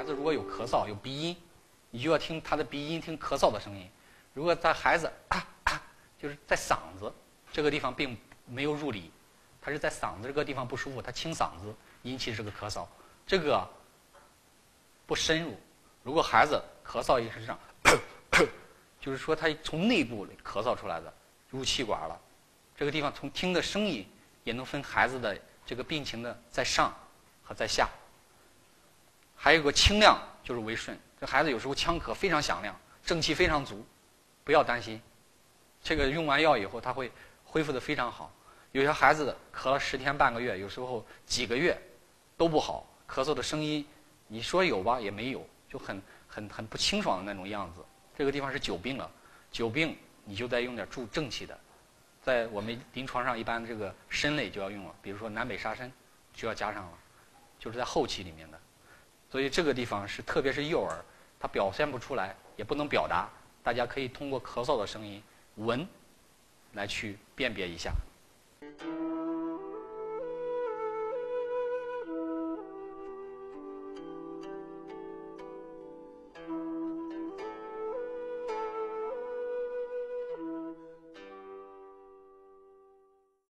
子如果有咳嗽有鼻音，你就要听他的鼻音，听咳嗽的声音。如果在孩子就是在嗓子这个地方并没有入里，他是在嗓子这个地方不舒服，他清嗓子引起这个咳嗽，这个不深入。如果孩子咳嗽也是这样，就是说他从内部咳嗽出来的，入气管了。这个地方从听的声音也能分孩子的这个病情的在上和在下。还有个清亮就是为顺，这孩子有时候腔咳非常响亮，正气非常足，不要担心，这个用完药以后他会恢复得非常好。有些孩子咳了10天半个月，有时候几个月都不好，咳嗽的声音你说有吧也没有，就很不清爽的那种样子。这个地方是久病了，久病你就得用点助正气的，在我们临床上一般这个参类就要用了，比如说南北沙参就要加上了，就是在后期里面的。所以这个地方是特别是幼儿，他表现不出来，也不能表达，大家可以通过咳嗽的声音闻来去辨别一下。